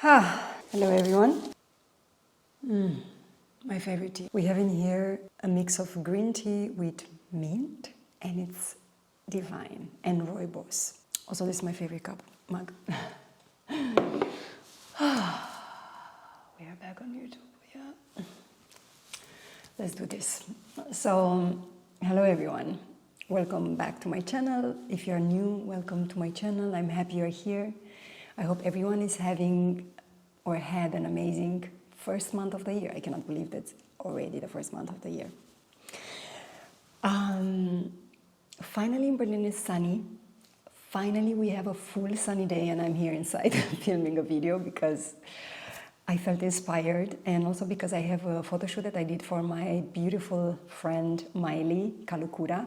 Hello everyone. My favorite tea. We have in here a mix of green tea with mint, and it's divine, and rooibos. Also, this is my favorite mug. We are back on YouTube, yeah. Let's do this. So, hello everyone. Welcome back to my channel. If you're new, welcome to my channel. I'm happy you're here. I hope everyone is having or had an amazing first month of the year. I cannot believe that's already the first month of the year. Finally in Berlin it's sunny. Finally we have a full sunny day and I'm here inside filming a video because I felt inspired, and also because I have a photo shoot that I did for my beautiful friend Maile Kalokura.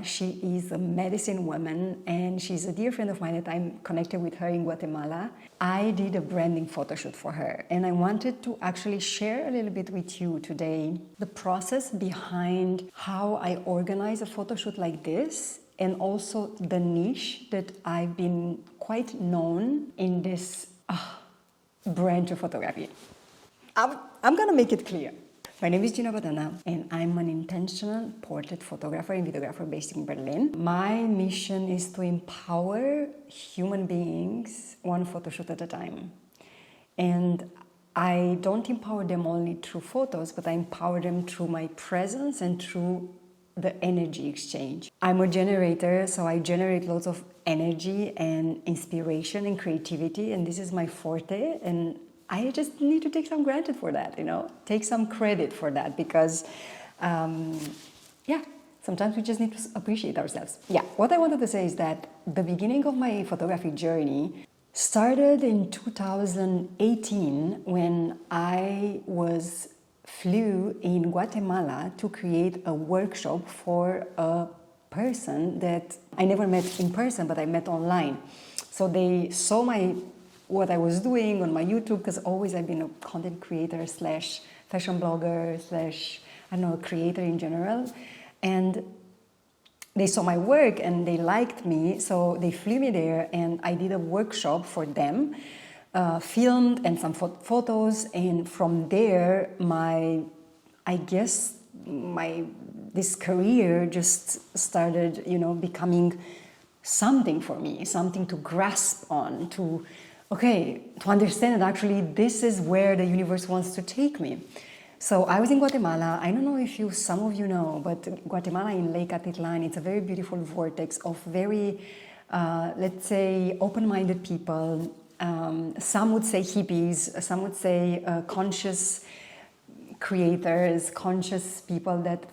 She is a medicine woman and she's a dear friend of mine that I'm connected with her in Guatemala. I did a branding photo shoot for her and I wanted to actually share a little bit with you today the process behind how I organize a photo shoot like this, and also the niche that I've been quite known in this branch of photography. I'm gonna make it clear. My name is Gina Badana and I'm an intentional portrait photographer and videographer based in Berlin. My mission is to empower human beings one photo shoot at a time. And I don't empower them only through photos, but I empower them through my presence and through the energy exchange. I'm a generator, so I generate lots of energy and inspiration and creativity, and this is my forte, and I just need to take some granted for that, take some credit for that, because sometimes we just need to appreciate ourselves. What I wanted to say is that the beginning of my photography journey started in 2018 when I flew in Guatemala to create a workshop for a person that I never met in person, but I met online. So they saw what I was doing on my YouTube, because always I've been a content creator slash fashion blogger slash, creator in general. And they saw my work and they liked me, so they flew me there and I did a workshop for them, filmed and some photos, and from there this career just started, becoming something for me, something to grasp on, to understand that actually this is where the universe wants to take me. So I was in Guatemala. I don't know if some of you know, but Guatemala in Lake Atitlan, it's a very beautiful vortex of very, let's say, open-minded people. Some would say hippies, some would say conscious creators, conscious people that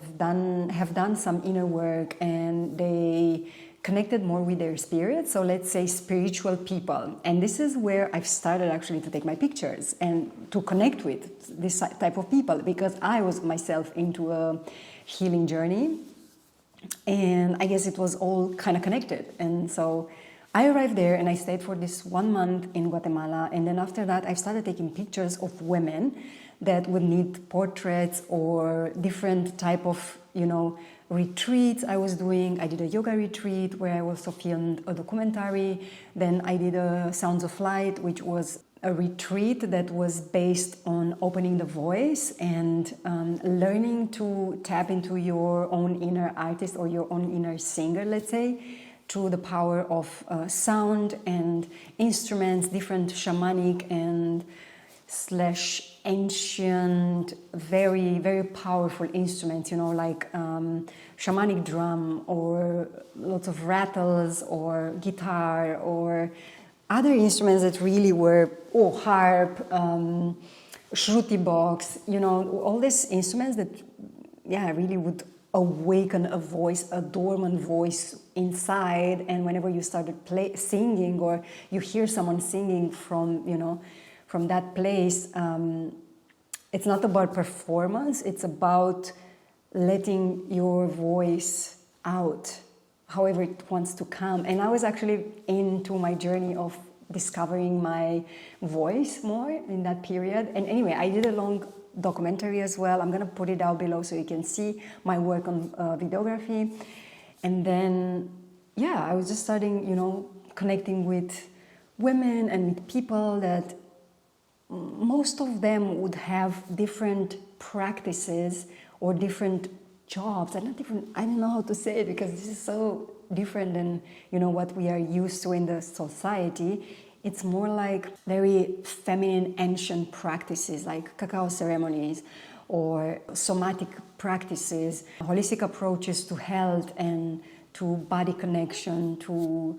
have done some inner work, and they connected more with their spirit, so let's say spiritual people. And this is where I've started actually to take my pictures and to connect with this type of people, because I was myself into a healing journey, and I guess it was all kind of connected. And so I arrived there and I stayed for this 1 month in Guatemala, and then after that I started taking pictures of women that would need portraits or different type of, retreats I was doing. I did a yoga retreat where I also filmed a documentary. Then I did a Sounds of Light, which was a retreat that was based on opening the voice and learning to tap into your own inner artist or your own inner singer, let's say, through the power of sound and instruments, different shamanic and / ancient, very, very powerful instruments, like shamanic drum or lots of rattles or guitar or other instruments that really were, harp, shruti box, all these instruments that, really would awaken a voice, a dormant voice inside. And whenever you started singing, or you hear someone singing from that place, it's not about performance, it's about letting your voice out, however it wants to come. And I was actually into my journey of discovering my voice more in that period. And anyway, I did a long documentary as well. I'm gonna put it down below so you can see my work on videography. And then, I was just starting, connecting with women and with people that most of them would have different practices or different jobs. I don't know how to say it, because this is so different than what we are used to in the society. It's more like very feminine, ancient practices like cacao ceremonies or somatic practices, holistic approaches to health and to body connection, to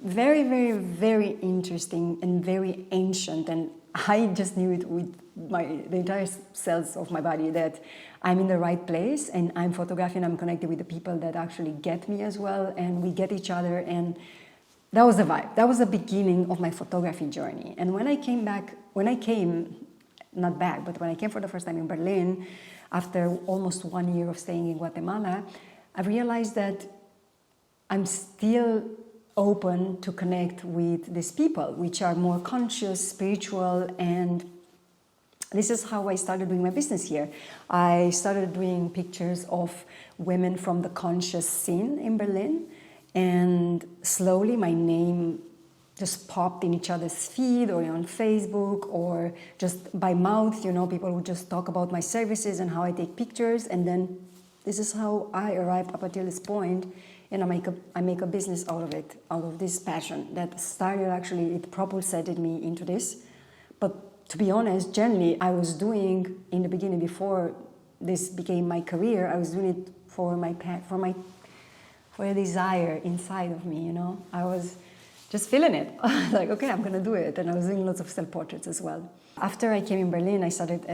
very, very, very interesting and very ancient. And I just knew it with the entire cells of my body that I'm in the right place, and I'm photographing, I'm connected with the people that actually get me as well, and we get each other. And that was the vibe. That was the beginning of my photography journey. And when I came when I came for the first time in Berlin, after almost 1 year of staying in Guatemala, I realized that I'm still open to connect with these people, which are more conscious, spiritual, and this is how I started doing my business here. I started doing pictures of women from the conscious scene in Berlin, and slowly my name just popped in each other's feed or on Facebook or just by mouth. People would just talk about my services and how I take pictures, and then this is how I arrived up until this point. And I make a business out of it, out of this passion that started, actually, it propulsated me into this. But to be honest, generally, I was doing in the beginning, before this became my career, I was doing it for a desire inside of me. I was just feeling it. Like, okay, I'm gonna do it. And I was doing lots of self-portraits as well. After I came in Berlin, I started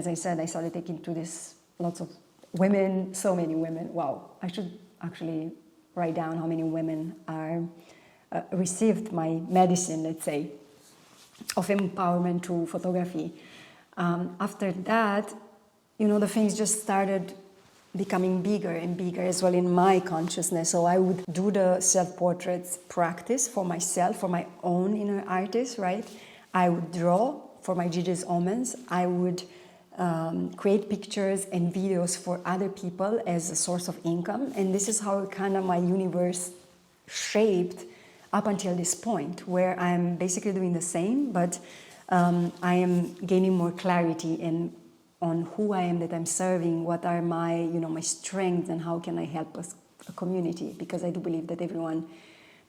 taking to this lots of women, so many women. Wow, I should actually write down how many women are received my medicine, let's say, of empowerment through photography. After that, the things just started becoming bigger and bigger as well in my consciousness. So I would do the self-portraits practice for myself, for my own inner artist, right? I would draw for my Gigi's Omens. I would create pictures and videos for other people as a source of income. And this is how kind of my universe shaped up until this point, where I'm basically doing the same, but I am gaining more clarity on who I am that I'm serving, what are my, my strengths, and how can I help a community. Because I do believe that everyone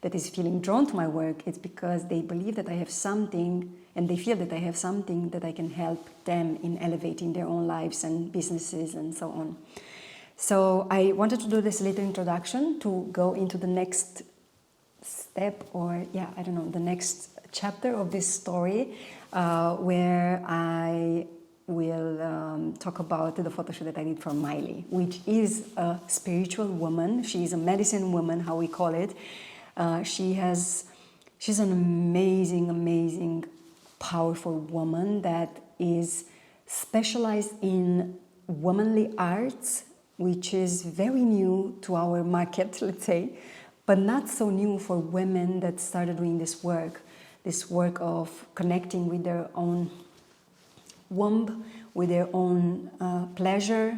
that is feeling drawn to my work, it's because they believe that I have something, and they feel that I have something that I can help them in elevating their own lives and businesses and so on. So I wanted to do this little introduction to go into the next step, or the next chapter of this story, where I will talk about the photo shoot that I did for Maile, which is a spiritual woman. She is a medicine woman, how we call it. She's an amazing, powerful woman that is specialized in womanly arts, which is very new to our market, let's say, but not so new for women that started doing this work of connecting with their own womb, with their own pleasure,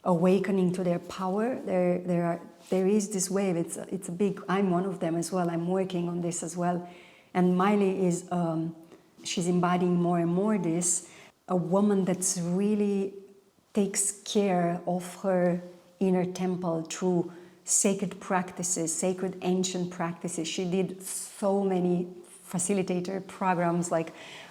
awakening to their power. There is this wave. It's a big. I'm one of them as well. I'm working on this as well, and Maile is she's embodying more and more this, a woman that's really takes care of her inner temple through sacred practices, sacred ancient practices. She did so many facilitator programs,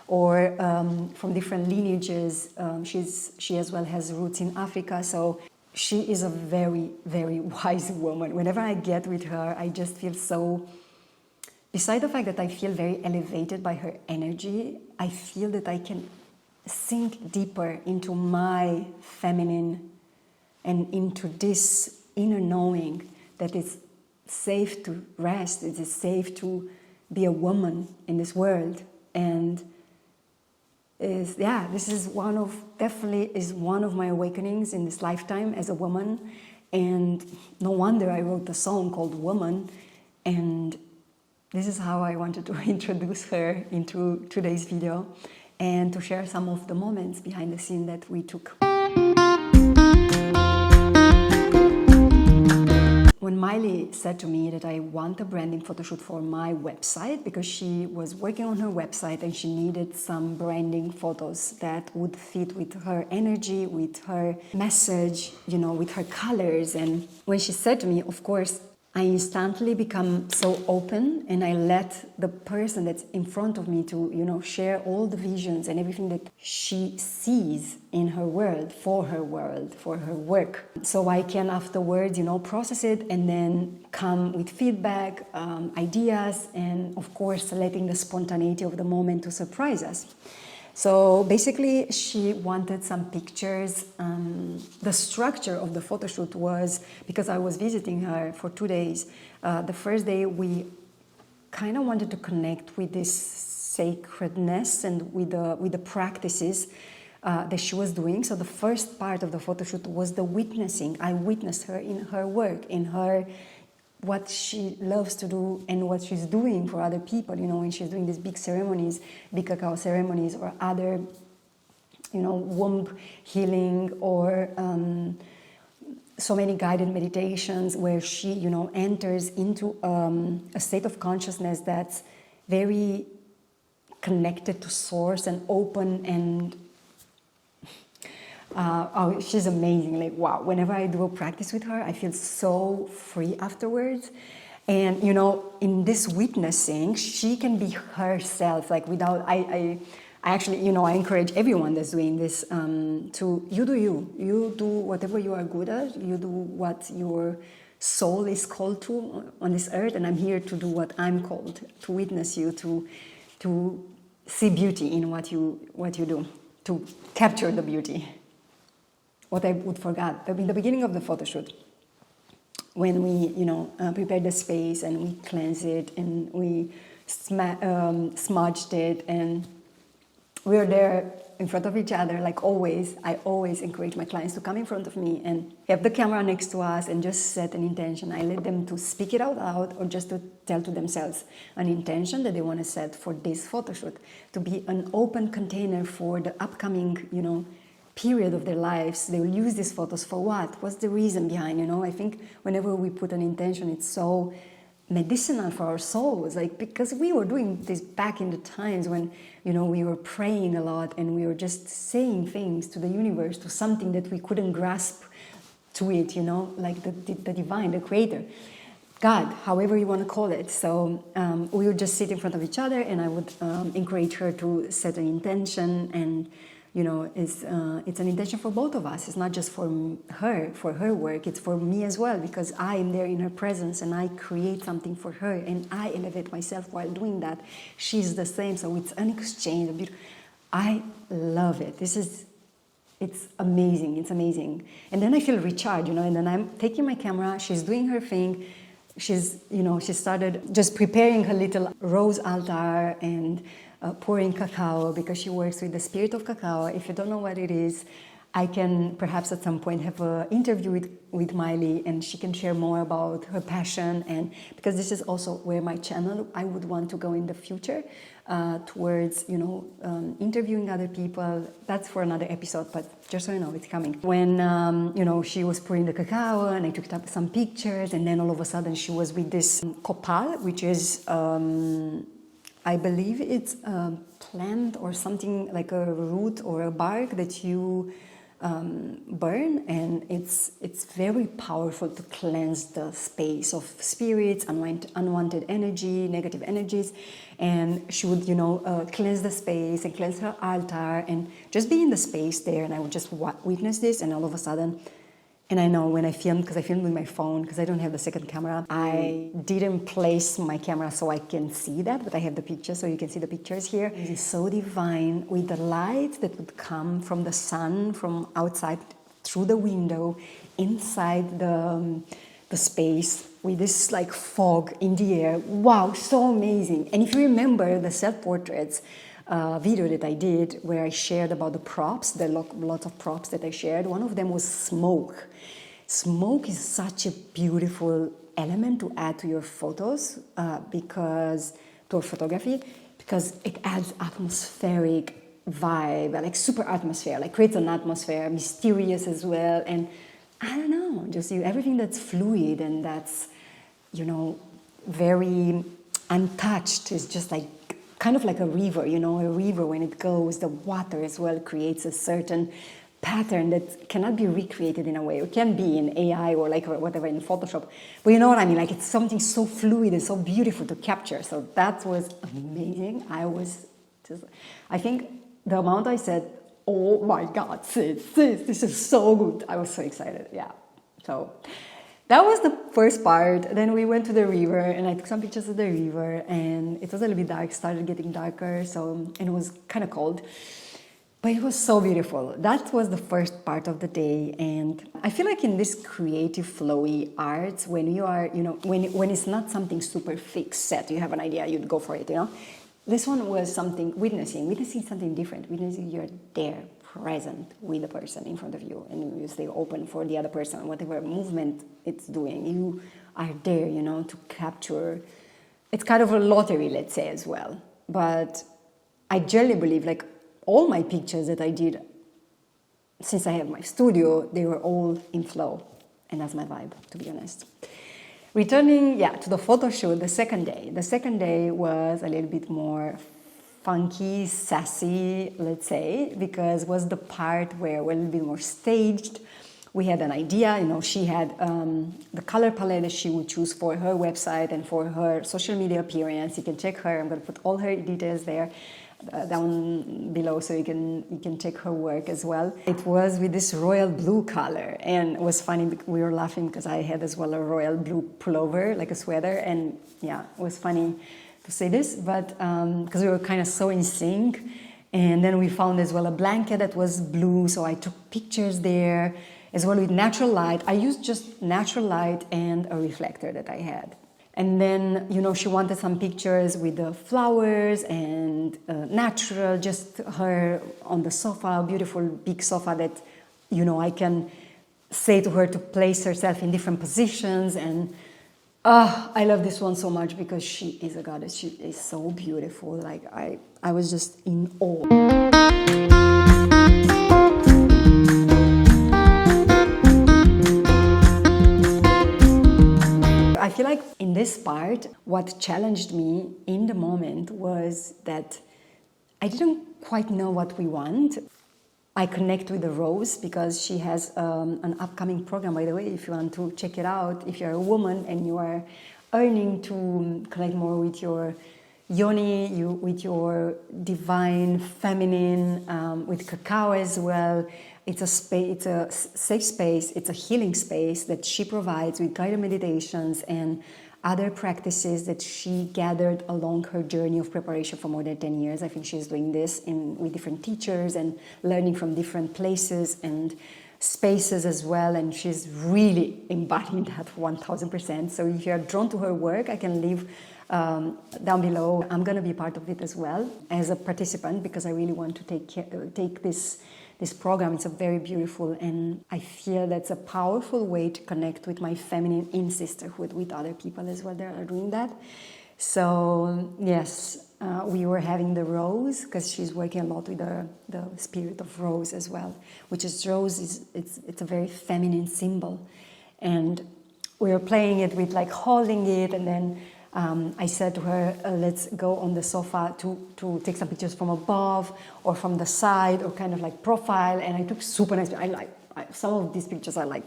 from different lineages. She as well has roots in Africa, so she is a very, very wise woman. Whenever I get with her, I just feel so, beside the fact that I feel very elevated by her energy, I feel that I can sink deeper into my feminine and into this inner knowing that it's safe to rest, it is safe to be a woman in this world. And this is definitely one of my awakenings in this lifetime as a woman. And no wonder I wrote a song called Woman. And this is how I wanted to introduce her into today's video and to share some of the moments behind the scene that we took. when Maile said to me that I want a branding photo shoot for my website, because she was working on her website and she needed some branding photos that would fit with her energy, with her message, with her colors. And when she said to me, of course, I instantly become so open, and I let the person that's in front of me to, share all the visions and everything that she sees in her world, for her work. So I can afterwards, process it and then come with feedback, ideas, and of course, letting the spontaneity of the moment to surprise us. So basically, she wanted some pictures. The structure of the photo shoot was, because I was visiting her for 2 days, the first day we kind of wanted to connect with this sacredness and with the practices that she was doing. So the first part of the photo shoot was the witnessing. I witnessed her in her work, in her what she loves to do and what she's doing for other people, when she's doing these big ceremonies, big cacao ceremonies, or other, womb healing, or so many guided meditations where she, enters into a state of consciousness that's very connected to source and open and she's amazing. Like, wow, whenever I do a practice with her, I feel so free afterwards. And, in this witnessing, she can be herself, like without, I actually, I encourage everyone that's doing this to, you do whatever you are good at, you do what your soul is called to on this earth, and I'm here to do what I'm called, to witness you, to see beauty in what you do, to capture the beauty. What I would forget, in the beginning of the photo shoot, when we, prepare the space and we cleanse it and we smudged it, and we were there in front of each other, like always. I always encourage my clients to come in front of me and have the camera next to us and just set an intention. I let them to speak it out loud, or just to tell to themselves an intention that they want to set for this photo shoot, to be an open container for the upcoming, period of their lives. They will use these photos for what? What's the reason behind, I think whenever we put an intention, it's so medicinal for our souls, like, because we were doing this back in the times when, we were praying a lot and we were just saying things to the universe, to something that we couldn't grasp to it, like the divine, the creator, God, however you want to call it. So we would just sit in front of each other, and I would encourage her to set an intention, and it's an intention for both of us. It's not just for her work, it's for me as well, because I am there in her presence and I create something for her and I elevate myself while doing that. She's the same, so it's an exchange. I love it. It's amazing. And then I feel recharged, and then I'm taking my camera, she's doing her thing. She's, she started just preparing her little rose altar and pouring cacao, because she works with the spirit of cacao. If you don't know what it is, I can perhaps at some point have an interview with Maile, and she can share more about her passion, and because this is also where my channel, I would want to go in the future, towards, interviewing other people. That's for another episode, but just so you know, it's coming. When, she was pouring the cacao, and I took up some pictures, and then all of a sudden she was with this copal, which is, I believe it's a plant or something, like a root or a bark that you burn, and it's very powerful to cleanse the space of spirits, unwanted energy, negative energies. And she would, cleanse the space and cleanse her altar and just be in the space there. And I would just witness this, and all of a sudden, and I know when I filmed, because I filmed with my phone, because I don't have the second camera, I didn't place my camera so I can see that, but I have the picture, so you can see the pictures here. It is so divine, with the light that would come from the sun, from outside, through the window, inside the space, with this like fog in the air. Wow, so amazing. And if you remember the self-portraits, video that I did where I shared about the props, the lots of props that I shared. One of them was smoke. Smoke is such a beautiful element to add to your photos, because to our photography, because it adds atmospheric vibe, like super atmosphere, like creates an atmosphere, mysterious as well. And I don't know, just everything that's fluid and that's, very untouched is just like, kind of like a river, a river when it goes, the water as well creates a certain pattern that cannot be recreated in a way. It can be in AI or like whatever in Photoshop, but you know what I mean? Like it's something so fluid and so beautiful to capture. So that was amazing. I think the amount I said, oh my God, sis, this is so good. I was so excited, yeah. So that was the first part. Then we went to the river and I took some pictures of the river, and it was a little bit dark, started getting darker, and it was kind of cold. But it was so beautiful. That was the first part of the day. And I feel like in this creative, flowy arts, when you are, when it's not something super fixed, set, you have an idea, you'd go for it, This one was something, witnessing something different. Witnessing you're there, present with the person in front of you, and you stay open for the other person, whatever movement it's doing. You are there, to capture. It's kind of a lottery, let's say, as well. But I generally believe, like, all my pictures that I did since I have my studio, they were all in flow. And that's my vibe, to be honest. Returning, to the photo shoot, the second day. The second day was a little bit more funky, sassy, let's say, because it was the part where we're a little bit more staged. We had an idea, she had the color palette that she would choose for her website and for her social media appearance. You can check her. I'm going to put all her details there. Down below, so you can check her work as well. It was with this royal blue color, and it was funny. We were laughing because I had as well a royal blue pullover, like a sweater, and it was funny to say this, but because we were kind of so in sync. And then we found as well a blanket that was blue, so I took pictures there as well with natural light. I used just natural light and a reflector that I had. And then, she wanted some pictures with the flowers and natural, just her on the sofa, beautiful big sofa that, I can say to her to place herself in different positions. And I love this one so much because she is a goddess. She is so beautiful. Like I was just in awe. I feel like in this part, what challenged me in the moment was that I didn't quite know what we want. I connect with the Rose because she has an upcoming program, by the way, if you want to check it out. If you're a woman and you are yearning to connect more with your yoni, with your divine feminine, with cacao as well. It's a safe space, it's a healing space that she provides with guided meditations and other practices that she gathered along her journey of preparation for more than 10 years. I think she's doing this with different teachers and learning from different places and spaces as well, and she's really embodying that 1000%. So if you're drawn to her work, I can leave down below. I'm going to be part of it as well as a participant because I really want to take this program. It's a very beautiful, and I feel that's a powerful way to connect with my feminine in sisterhood with other people as well that are doing that. So yes, we were having the Rose because she's working a lot with the spirit of Rose as well, which is Rose it's a very feminine symbol, and we were playing it with like holding it, and then I said to her, let's go on the sofa to take some pictures from above or from the side or kind of like profile. And I took super nice. Some of these pictures are like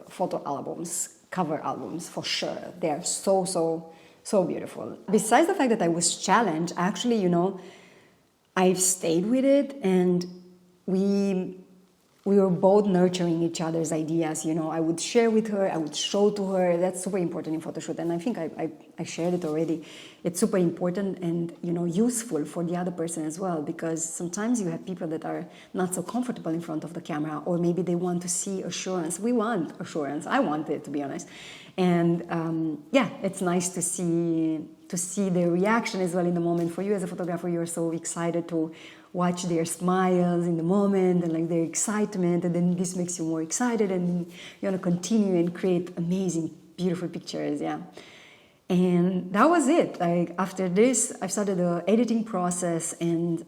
photo albums, cover albums for sure. They are so beautiful. Besides the fact that I was challenged, actually, I've stayed with it, and we were both nurturing each other's ideas. I would share with her, I would show to her. That's super important in photoshoot, and I think I shared it already. It's super important and useful for the other person as well, because sometimes you have people that are not so comfortable in front of the camera, or maybe they want to see assurance. We want assurance. I want it, to be honest. And it's nice to see their reaction as well in the moment. For you as a photographer, you're so excited to watch their smiles in the moment and like their excitement, and then this makes you more excited and you want to continue and create amazing, beautiful pictures. And that was it. Like after this, I started the editing process, and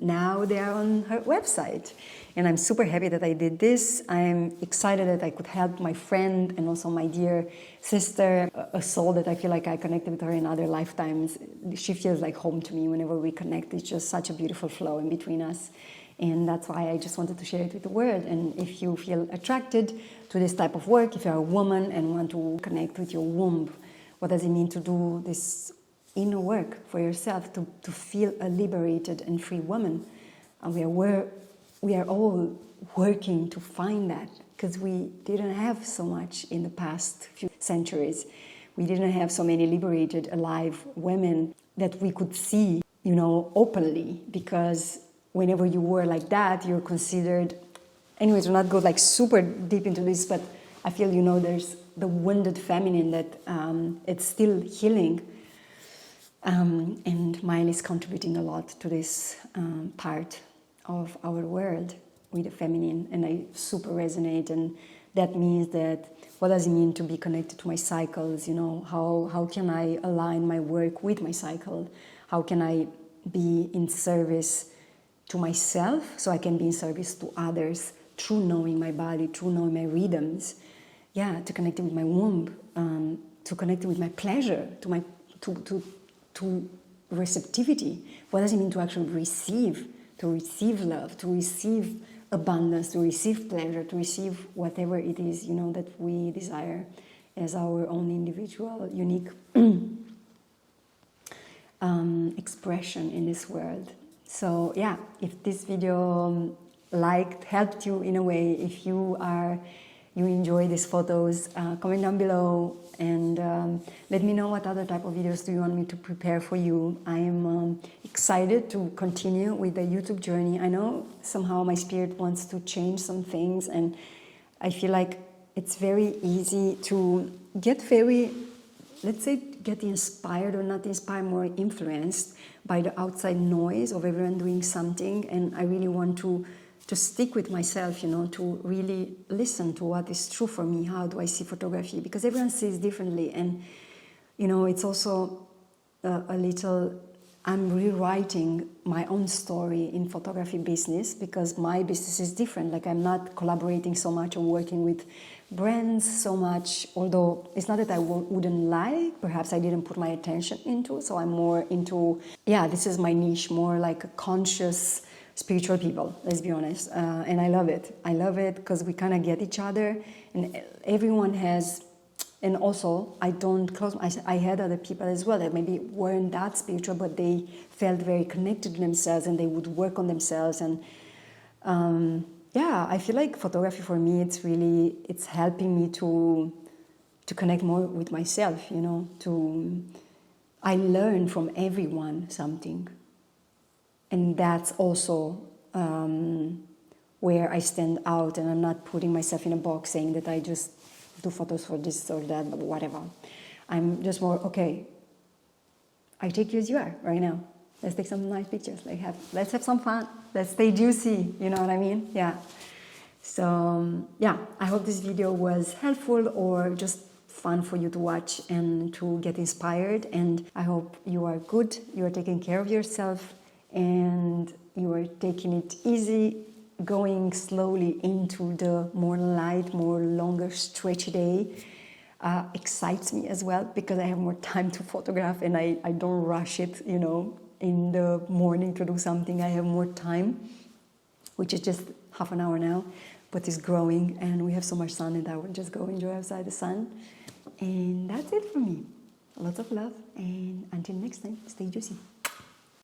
now they are on her website. And I'm super happy that I did this. I'm excited that I could help my friend and also my dear sister, a soul that I feel like I connected with her in other lifetimes. She feels like home to me whenever we connect. It's just such a beautiful flow in between us. And that's why I just wanted to share it with the world. And if you feel attracted to this type of work, if you're a woman and want to connect with your womb, what does it mean to do this inner work for yourself, to feel a liberated and free woman? And we are all working to find that, because we didn't have so much in the past few centuries. We didn't have so many liberated, alive women that we could see, openly, because whenever you were like that, you're considered, anyway, to not go like super deep into this, but I feel, there's the wounded feminine that it's still healing. And Maile is contributing a lot to this part of our world with the feminine, and I super resonate. And that means that, what does it mean to be connected to my cycles? How can I align my work with my cycle? How can I be in service to myself so I can be in service to others through knowing my body, through knowing my rhythms? Yeah, to connect with my womb, to connect with my pleasure, to receptivity. What does it mean to actually receive love, to receive abundance, to receive pleasure, to receive whatever it is, that we desire as our own individual, unique expression in this world. So yeah, if this video helped you in a way, if you enjoy these photos, comment down below and let me know what other type of videos do you want me to prepare for you. I am excited to continue with the YouTube journey. I know somehow my spirit wants to change some things, and I feel like it's very easy to get inspired, or not inspired, more influenced by the outside noise of everyone doing something. And I really want to stick with myself, to really listen to what is true for me. How do I see photography? Because everyone sees differently. And, it's also a little, I'm rewriting my own story in photography business, because my business is different. Like, I'm not collaborating so much or working with brands so much, although it's not that I wouldn't like, perhaps I didn't put my attention into. So I'm more into, this is my niche, more like a conscious, spiritual people, let's be honest. And I love it. I love it because we kind of get each other, and everyone has, and also I don't close, I had other people as well that maybe weren't that spiritual, but they felt very connected to themselves and they would work on themselves. And I feel like photography for me, it's helping me to connect more with myself, I learn from everyone something. And that's also where I stand out, and I'm not putting myself in a box saying that I just do photos for this or that, whatever. I'm just more, okay, I take you as you are right now. Let's take some nice pictures. Let's have some fun. Let's stay juicy. You know what I mean? Yeah. So, I hope this video was helpful or just fun for you to watch and to get inspired. And I hope you are good. You are taking care of yourself, and you are taking it easy, going slowly into the more light, more longer, stretchy day. Excites me as well, because I have more time to photograph, and I don't rush it, in the morning to do something. I have more time, which is just half an hour now, but it's growing, and we have so much sun, and I will just go enjoy outside the sun. And that's it for me. Lots of love, and until next time, stay juicy.